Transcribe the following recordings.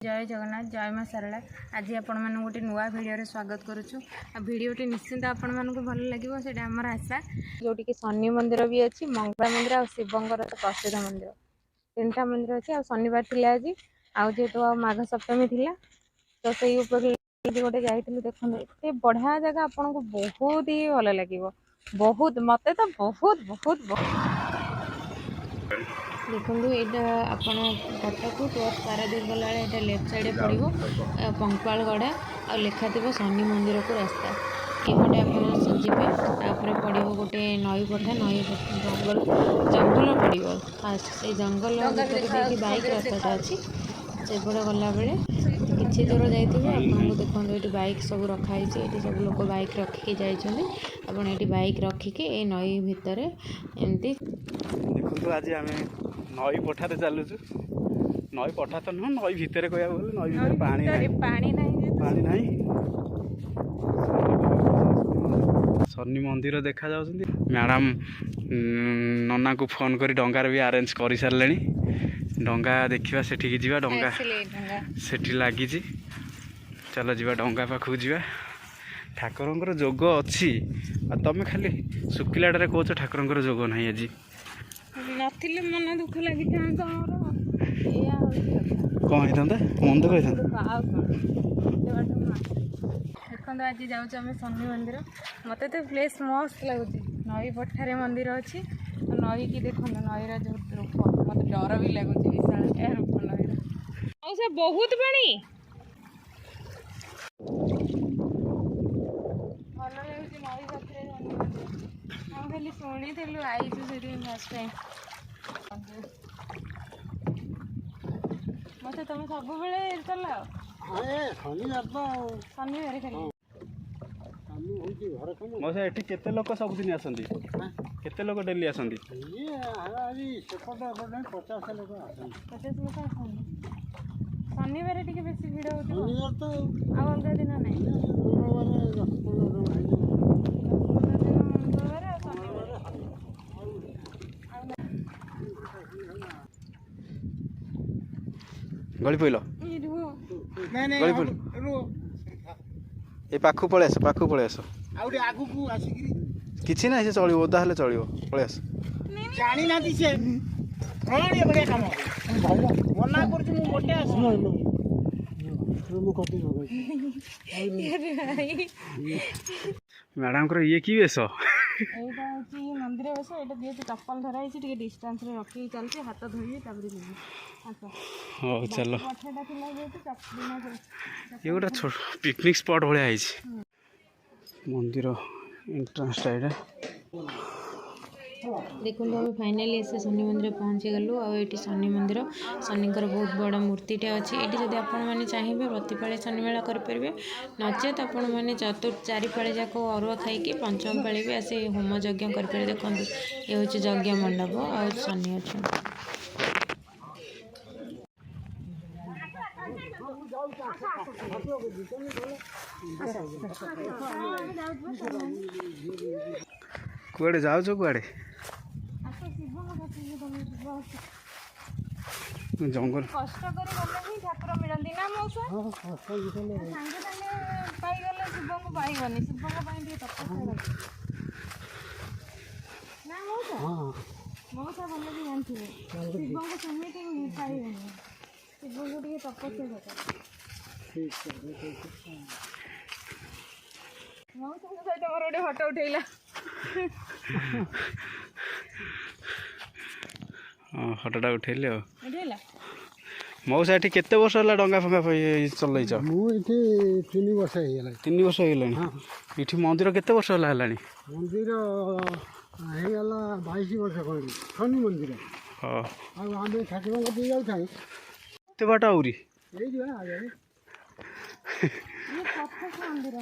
जय जगन्नाथ जय माँ सारला आज आपण मान गोटे नुआ भिडियो स्वागत करुचु भिडियोटी निश्चिंत आपण मानक भल लगे से आमर आशा जोटी कि शनि मंदिर भी अच्छी मंगला मंदिर और शिवंकर प्रसिद्ध मंदिर तीन मंदिर अच्छी आ शनिवार थी आज आजेतु माघ सप्तमी थिला तो से गोटे जाइए देखते ये बढ़िया जगह आपन को बहुत ही भल लगे बहुत मत तो बहुत बहुत बहुत देखो यहाँ आपड़ कटक टोर्च पारादीप गला यहाँ लेफ्ट साइड पड़ो पंकपालगढ़ा आ लिखा थी शनि मंदिर को रास्ता एपटे आप पड़ो गोटे नई पठा नई जंगल जंगल पड़ो फास्ट से जंगल बैक रास्ता अच्छी सेपटे गला बेले किसी दूर जाइए आपको देखो ये बैक सब रखाई ये सब लोग बैक रखिकी जाइए ये बैक रखिकी ये नई भितर एमती देखो आज आम नई पठारे चलुचु नई पठा तो नुह नई भितर कह नई भितर पानी नहीं शनि मंदिर देखा मैडम नना को फोन कर डंगार भी अरेंज कर सारे डंगा देखा से डंगा सेठी लगी चलो जी डंगा पाखक जा ठाकुर जोग अच्छी तुम खाली शुक्लाटे कौच ठाकुर जोग ना आज नथिले मन दुख लगी कौन होता मन दुख होता देखो आज जाऊँ शनि मंदिर मत तो प्लेस मस्त लगुच नई पठारे मंदिर अच्छी नई की देखो नईर जो रूप मत डर भी लगुच विशाल रूप नईर बहुत पानी भल लगुच नई पाखे हम खाली शुणी आईचु से फर्स्ट टाइम मत तुम सब चल शनिवार खाली मौसा एठी केते लोक सब दिन आसंती केते लोक डेली आसंती ये आज सेपटे 50 लोक आसंती शनिवार टिके बेसी भिड़ होतो शनिवार तो आ अलगा दिन नहीं गली पइल गली पइल ए पाखु पळे आस आउटे आगु को आसिकरी किछि ना से चलिबो ओदा हले चलिबो पळे आस जानी नाती से कौन ये बड़े काम मना करछु मु मोटे आस मु कति मैडम को ये की वेश एटा होची मंदिर वेश एटा जेते चप्पल धरा हिची टिके डिस्टेंस रे रखी चलते हाथ धोई ताबरे लेबी अच्छा हो चलो पठेटा थिला जेते चप्पल ये गोटे पिकनिक स्पॉट भाया है मंदिर एंट्रेंस साइड देखो आम फाइनाली ऐसे शनि मंदिर पहुँची गलु आठी शनि मंदिर शनिकर बहुत बड़ा मूर्तिटे अच्छी ये जब आपण मैंने चाहिए प्रतिपाले शनि मेला करेंगे नचेत आपण मैंने चारिपाली जाक अरुआ खाई पंचम पाली भी आसे होम यज्ञ करेंगे देखो ये हूँ यज्ञ मंडप आ शनि अच्छा कुआडे जाओ कुआडे जंगल कष्ट कर ठाकुर मिलती ना मौसा सागे सागे पाईगले शिव को पाइबनी शिव को तपस्या ना मौसा मौसा भल भी जानते शिव को सेमती पाइबनी शिव को टे तपस्या मौसा सहित मोर गोटे फटो उठेला हाँ फटोटा उठेली उठेला मौसा एठी केते वर्ष होला डंगा फंगा चलैछ मु इथे 3 वर्ष हे गेला 3 वर्ष हे गेलानी इठी मंदिर केते वर्ष होला हलानी मंदिर हे गेला 22 वर्ष कोन शनि मंदिर हां आ आमे ठाकुर को दे जाउ थाई केते बाट आउरी ए जो आ गए ये कथा मंदिर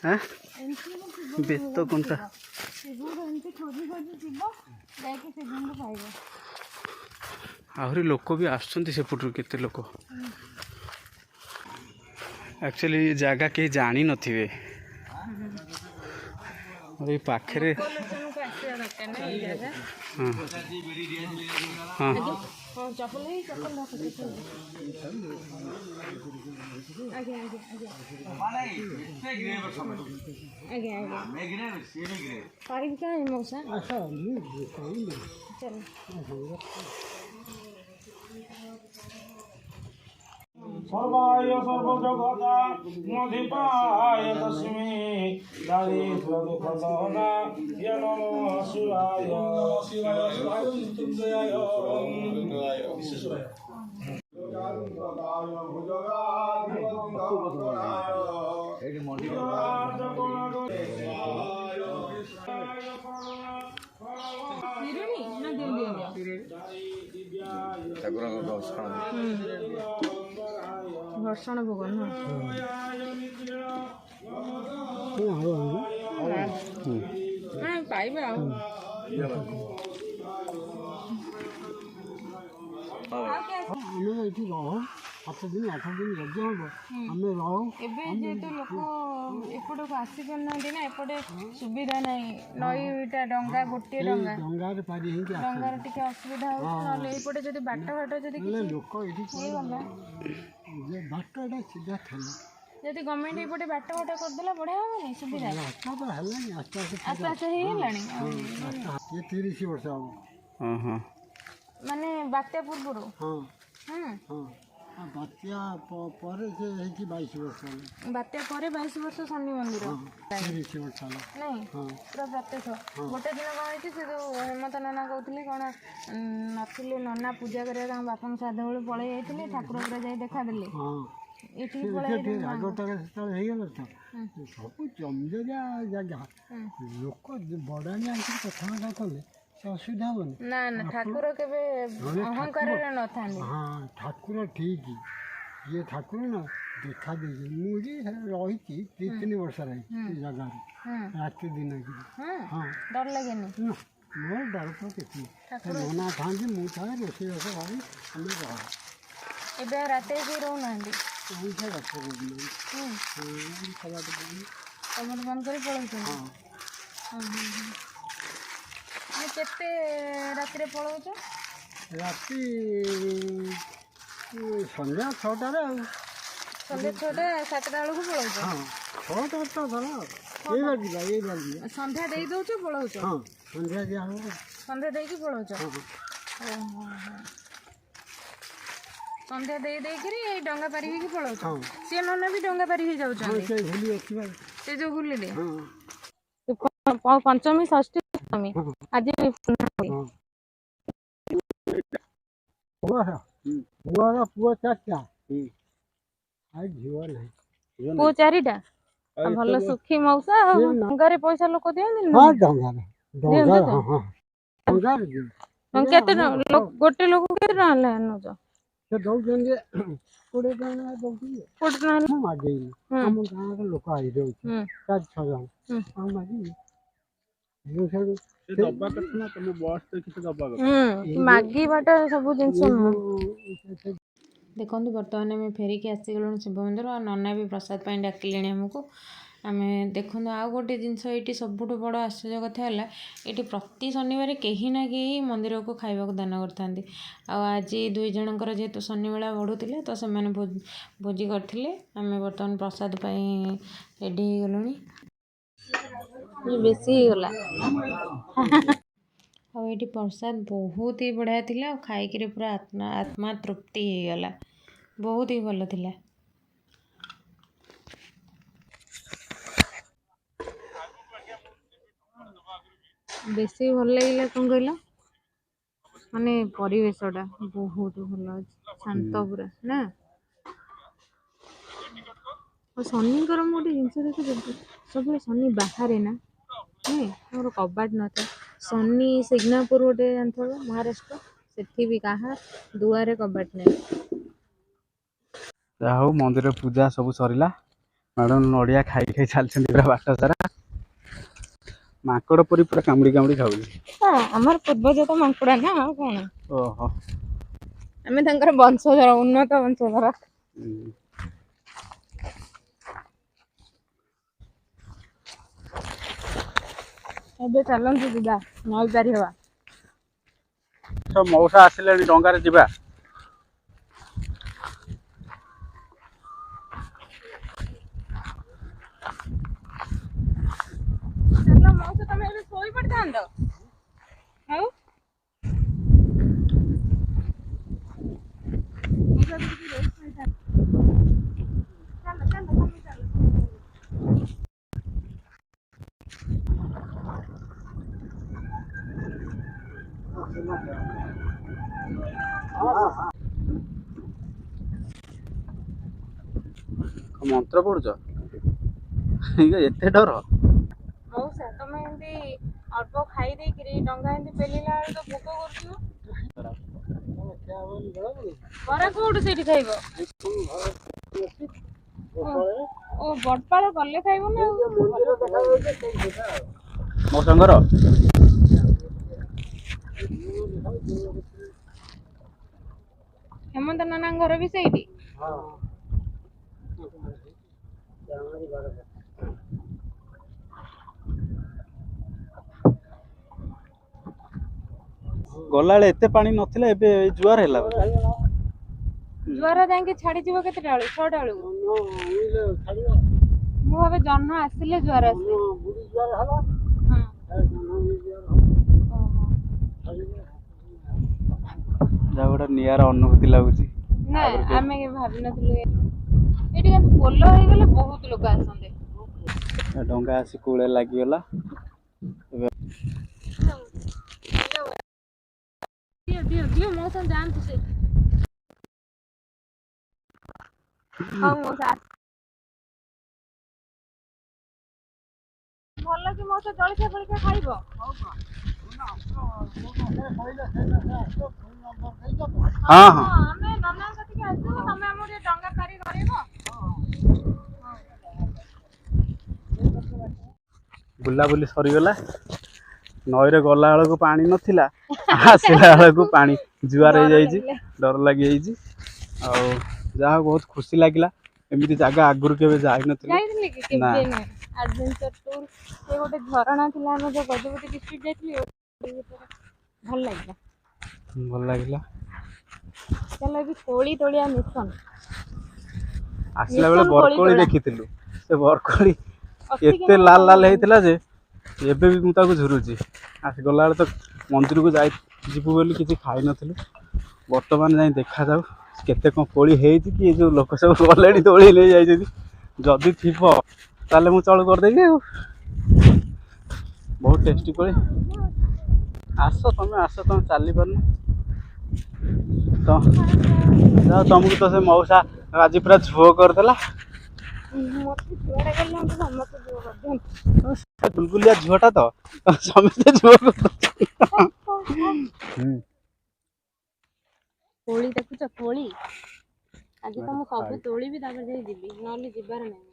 हैं एंटी बेतो कोनता शिव एंटी खोजी खोजी शिव जाके शिव को पाइबो आहरी लोक भी आसुंती सेपटू केते लोक एक्चुअली ये जगह कहीं जानी नथिबे और ये पाखरे हाँ हाँ ହଁ ଚପଲ ହେଇ ଚପଲ ରଖ ଆଜ୍ଞା ଆଜ୍ଞା ଆଜ୍ଞା ଆଜ୍ଞା ଆଜ୍ଞା ପାରିବି କାହିଁ ମଉସା ଚାଲ सर्वाय सर्वजगता मधिपाय तस्मै दारिद्र्य दुःखदहना य नमो शिवाय मृत्युञ्जयाय विश्वेश्वराय ଘର୍ଷଣ ଭୋଗ ନୁହଁ ପାଇବା ଆଉ ଆମେ ଏଠି ରହୁ 7 ଦିନ 8 ଦିନ ଯଜ୍ଞ ହବ ଆମେ ରହୁ ଏବେ ଯେହେତୁ ଲୋକ ଏପଟକୁ ଆସିପାରୁନାହାନ୍ତି ନା ଏପଟେ ସୁବିଧା ନାହିଁ ନଈଟା ଡଙ୍ଗା ଗୋଟିଏ ଡଙ୍ଗା ଡଙ୍ଗାରେ ପାରି ହେଇକି ଡଙ୍ଗାରେ ଟିକେ ଅସୁବିଧା ହଉଛି ନହେଲେ ଏଇପଟେ ଯଦି ବାଟ ଯଦି କିଛି ଲୋକ ଏଠି ହେଇଗଲା ବାଟଟା ସିଧା ଥିଲା ଯଦି ଗଭର୍ଣ୍ଣମେଣ୍ଟ ଏଇପଟେ ବାଟ କରିଦେଲା ବଢ଼ିଆ ହବନି ସୁବିଧା ହେଲାଣି ଆସ୍ତେ ଆସ୍ତେ ହେଇଗଲାଣି 30 ବର୍ଷ ହବ ମାନେ ବାତ୍ୟା ପୂର୍ବରୁ ହଁ ହଁ ହଁ ବାତ୍ୟା ପରେ ସେ ହେଇଛି 22 ବର୍ଷ ହେଲା ବାତ୍ୟା ପରେ 22 ବର୍ଷ ଶନି ମନ୍ଦିର 30 ବର୍ଷ ହେଲା ନାଇଁ ପୁରା ପ୍ରତ୍ୟକ୍ଷ ଗୋଟେ ଦିନ କ'ଣ ହେଇଛି ସେ ଯେଉଁ ହେମନ୍ତ ନନା କହୁଥିଲେ କ'ଣ ନଥିଲେ ନନା ପୂଜା କରିବା ତାଙ୍କ ବାପାଙ୍କ ଶ୍ରାଦ୍ଧ ବେଳୁ ପଳେଇ ଯାଇଥିଲେ ଠାକୁର ପୁରା ଯାଇ ଦେଖାଦେଲେ ଏଠିକି ପଳେଇ ଆଗଟାରେ ସେତେବେଳେ ହେଇଗଲା ତ ସବୁ ଜମିଜରିଆ ଜାଗା ଲୋକ ବଡ଼ାଣିଆ ଆସିକି କଥାବାର୍ତ୍ତା କଲେ ସେ ଅସୁବିଧା ହବନି ନା ନା ଠାକୁର କେବେ ଅହଙ୍କାରରେ ନଥାନ୍ତି ହଁ ଠାକୁର ଠିକ ଇଏ ଠାକୁର ନା ଦେଖା ଦେଇଛି ମୁଁ ବି ରହିଛି 2-3 ବର୍ଷ ରହିଛି ସେ ଜାଗାରେ ରାତି ଦିନ ହଁ ଡର ଲାଗେନି ମୋର ଡର ତ କିଛି ନନା ଥାନ୍ତି ମୁଁ ଥାଏ ରୋଷେଇବାସ କରି ଆମେ ରହ ଏବେ ରାତିରେ କେହି ରହୁନାହାନ୍ତି ପଇସା ଗଛ ତମର ବନ୍ଦ କରି ପଳାଉଛନ୍ତି କେତେ ରାତିରେ ପଳାଉଛ ରାତି ସନ୍ଧ୍ୟା 6ଟାରେ ଆଉ ସନ୍ଧ୍ୟା 6ଟା 7ଟା ବେଳକୁ ପଳାଉଛ ହଁ 6ଟା ତ ଧର ଏଇ ବାଜିବା ସନ୍ଧ୍ୟା ଦେଇ ଦେଉଛ ପଳାଉଛ ହଁ ସନ୍ଧ୍ୟା ଦିଆ ହବ ସନ୍ଧ୍ୟା ଦେଇକି ପଳାଉଛ ସନ୍ଧ୍ୟା ଦେଇକିରି ଏଇ ଡଙ୍ଗା ପାରି ହେଇକି ପଳାଉଛ ସିଏ ନନା ବି ଡଙ୍ଗା ପାରି ହେଇ ଯାଉଛନ୍ତି ସେ ଯେଉଁ ଭୁଲିଲେ ପଞ୍ଚମୀ ଷଷ୍ଠୀ ସପ୍ତମୀ ଆଜି ପୁଅର ପୁଅ 4ଟା ଆଉ ଝିଅ ନାହିଁ ପୁଅ 4ଟା ଭଲ ସୁଖୀ ମଉସା ଡଙ୍ଗାରେ ପଇସା ଲୋକ ଦିଅନ୍ତି କେତେ ଗୋଟେ ଲୋକ କେତେ ଟଙ୍କା ଲେଖା ନେଉଛ ସେ ଦଉଛନ୍ତି 20 ଟଙ୍କା ଦଉଛନ୍ତି 20 ଟଙ୍କା ମୁଁ ମାଗେଇନି ଆମ ଗାଁର ଲୋକ ଆସିଯାଉଛି 4-6 ଜଣ ଆଉ ମାଗିବି ମାଗିବାଟା ସବୁ ଜିନିଷ ଦେଖନ୍ତୁ ବର୍ତ୍ତମାନ ଆମେ ଫେରିକି ଆସିଗଲୁଣି ଶିବ ମନ୍ଦିର ଆଉ ନନା ବି ପ୍ରସାଦ ପାଇଁ ଡାକିଲେଣି ଆମକୁ ଆମେ ଦେଖନ୍ତୁ ଆଉ ଗୋଟେ ଜିନିଷ ଏଇଠି ସବୁଠୁ ବଡ଼ ଆଶ୍ଚର୍ଯ୍ୟ କଥା ହେଲା ଏଇଠି ପ୍ରତି ଶନିବାର କେହି ନା କେହି ମନ୍ଦିରକୁ ଖାଇବାକୁ ଦାନ କରିଥାନ୍ତି ଆଉ ଆଜି 2 ଜଣଙ୍କର ଯେହେତୁ ଶନିମେଳା ବଢ଼ୁଥିଲେ ତ ସେମାନେ ଭୋଜି କରିଥିଲେ ଆମେ ବର୍ତ୍ତମାନ ପ୍ରସାଦ ପାଇଁ ରେଡ଼ି ହେଇଗଲୁଣି ବେଶୀ ହେଇଗଲା ଆଉ ଏଇଠି ପ୍ରସାଦ ବହୁତ ହି ବଢ଼ିଆ ଥିଲା ଆଉ ଖାଇକିରି ପୁରା ଆତ୍ମା ତୃପ୍ତି ହେଇଗଲା ବହୁତ ହି ଭଲ ଥିଲା ବେଶୀ ଭଲ ଲାଗିଲା କ'ଣ କହିଲ ମାନେ ପରିବେଶଟା ବହୁତ ଭଲ ଅଛି ଶାନ୍ତ ପୁରା ନା ଆଉ ଶନିଙ୍କର ମୁଁ ଗୋଟେ ଜିନିଷ ଦେଖିଛି ସବୁବେଳେ ଶନି ବାହାରେ ନା ଆମର କବାଟ ନଥାଏ ଶନି ସିଗ୍ନାପୁର ଗୋଟେ ଜାଣିଥିବ ମହାରାଷ୍ଟ୍ର ସେଠି ବି କାହା ଦୁଆରେ କବାଟ ନାହିଁ ଯାହା ହଉ ମନ୍ଦିର ପୂଜା ସବୁ ସରିଲା ମ୍ୟାଡ଼ାମ ନଡ଼ିଆ ଖାଇ ଚାଲିଛନ୍ତି ପୁରା ବାଟ ସାରା ମାଙ୍କଡ଼ ପରି ପୁରା କାମୁଡ଼ି ଖାଉଛି ଆମର ପୂର୍ବଜ ତ ମାଙ୍କଡ଼ା ନା ଆଉ କ'ଣ ଓହୋ ଆମେ ତାଙ୍କର ବଂଶଧର ଉନ୍ନତ ବଂଶଧର ଏବେ ଚାଲନ୍ତୁ ଯିବା ନଈ ପାରି ହେବା ଆସ ମଉସା ଆସିଲେଣି ଡଙ୍ଗାରେ ଯିବା। ଚାଲ ମଉସା ତମେ ଏବେ ଶୋଇ ପଡିଥାନ୍ତ। ଆଉ ମନ୍ତ୍ର ପଢୁଛ ଏତେ ଡର? ମଉସା ତମେ ଏମିତି ଅଳ୍ପ ଖାଇ ଦେଇକିରି ଡଙ୍ଗା ଏମିତି ପେଲିଲା ବେଳକୁ ତ ଭୋକ କରୁଥିବ। ବରା କୋଉଠୁ ସେଇଠି ଖାଇବ? ଓ ବଡପାଳ ଗଲେ ଖାଇବ ନା। ମୋ ସାଙ୍ଗର ହେମନ୍ତ ନନାଙ୍କ ଘର ବି ସେଇଠି। ଗଲାବେଳେ ଏତେ ପାଣି ନଥିଲା, ଏବେ ଜୁଆର ହେଲା। ଜୁଆର ଯାଇକି ଛାଡିଯିବ କେତେଟା ବେଳକୁ? 6ଟା ବେଳକୁ। ମୁଁ ଭାବେ ଜହ୍ନ ଆସିଲେ ଜୁଆର ଆସିବ। ଯାହା ଗୋଟେ ନିଆରା ଅନୁଭୂତି ଲାଗୁଛି। ନା ଆମେ ଭାବିନଥିଲୁ। ଏଠି କିନ୍ତୁ ପୋଲ ହେଇଗଲେ ବହୁତ ଲୋକ ଆସନ୍ତେ। ଡଙ୍ଗା ଆସି କୂଳେ ଲାଗିଗଲା। ଦିଅ ମଉସା ଯାଆନ୍ତୁ ସେ। ହଉ ମଉସା ଭଲ କି ମଉସା ଜଳଖିଆ ଫଳଖିଆ ଖାଇବ। ହଁ ହଁ ଆମେ ନନାଙ୍କ କତିକି ଆସିବୁ, ତମେ ଆମକୁ ଟିକେ ଡଙ୍ଗା ପାରି କରେଇବ। ବୁଲାବୁଲି ସରିଗଲା। ନଈରେ ଗଲା ବେଳକୁ ପାଣି ନଥିଲା, ଆସିଲା ବେଳକୁ ପାଣି ଜୁଆର ହେଇଯାଇଛି। ଡର ଲାଗିଯାଇଛି। ଆଉ ଯାହା ହଉ ବହୁତ ଖୁସି ଲାଗିଲା। ଏମିତି ଜାଗା ଆଗରୁ କେବେ ଯାଇନଥିଲି। ଯାଇଥିଲେ କି? କେବେ ନାହିଁ। ଆଡଭେଞ୍ଚର ଟୁର ସେ ଗୋଟେ ଝରଣା ଥିଲା, ଆମେ ଯୋଉ ଗଜପତି ଡିଷ୍ଟ୍ରିକ୍ଟ ଯାଇଥିଲି। ଭଲ ଲାଗିଲା। ଭଲ ଲାଗିଲା। ଚାଲ ଏବେ କୋଳି ତୋଳିଆ ମିଶନ। ଆସିଲା ବେଳେ ବରକୋଳି ଦେଖିଥିଲୁ। ସେ ବରକୋଳି ଏତେ ନାହିଁ ଲାଲ ଲାଲ କହିହବନି। ହେଇଥିଲା ଯେ ଏବେ ବି ମୁଁ ତାକୁ ଝୁରୁଛି। ଆସି ଗଲାବେଳେ ତ ମନ୍ଦିରକୁ ଯିବୁ ବୋଲି କିଛି ଖାଇନଥିଲୁ। ବର୍ତ୍ତମାନ ଯାଇ ଦେଖାଯାଉ କେତେ କ'ଣ କୋଳି ହେଇଛି, କି ଯୋଉ ଲୋକ ସବୁ ଗଲେଣି ତୋଳି ନେଇ ଯାଇଛନ୍ତି। ଯଦି ଥିବ ତାହେଲେ ମୁଁ ଚଳୁ କରିଦେବି ଆଉ। ବହୁତ ଟେଷ୍ଟି କୋଳି। ଆସ ତମେ ଚାଲିପାରୁନ ତ ଯାଉ। ତମକୁ ତ ସେ ମଉସା ଆଜି ପୁରା ଝୁଅ କରିଦେଲା। ଗୁଲଗୁଲିଆ ଝୁଅଟା ତ ସମସ୍ତେ ଝୁଅ କରିଦଉଛନ୍ତି। କୋଳି ଦେଖୁଛ? କୋଳି ଆଜି ତ ମୁଁ ସବୁ ତୋଳିବି, ତାପରେ ଯାଇ ଯିବି, ନହେଲେ ଯିବାର ନାହିଁ।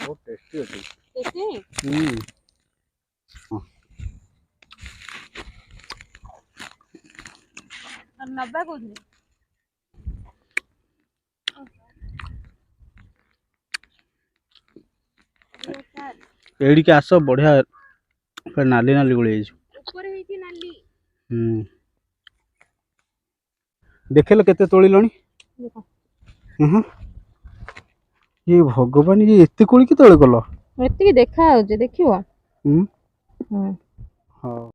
ବହୁତ ଟେଷ୍ଟି ଅଛି। ଟେଷ୍ଟି? ନବା କୋଉଥିରେ? ଏଇଠିକି ଆସ, ବଢିଆ ନାଲି ନାଲି ଗୋଳି ହେଇଛି। ଉପରେ ହେଇଛି ନାଲି। ଦେଖିଲ କେତେ ତୋଳିଲଣି? ଇଏ ଭଗବାନ, ଇଏ ଏତେ କୋଳି କେତେବେଳେ କଲ? ଏତିକି ଦେଖା ଯାଉଛି, ଦେଖିବ। ହଉ।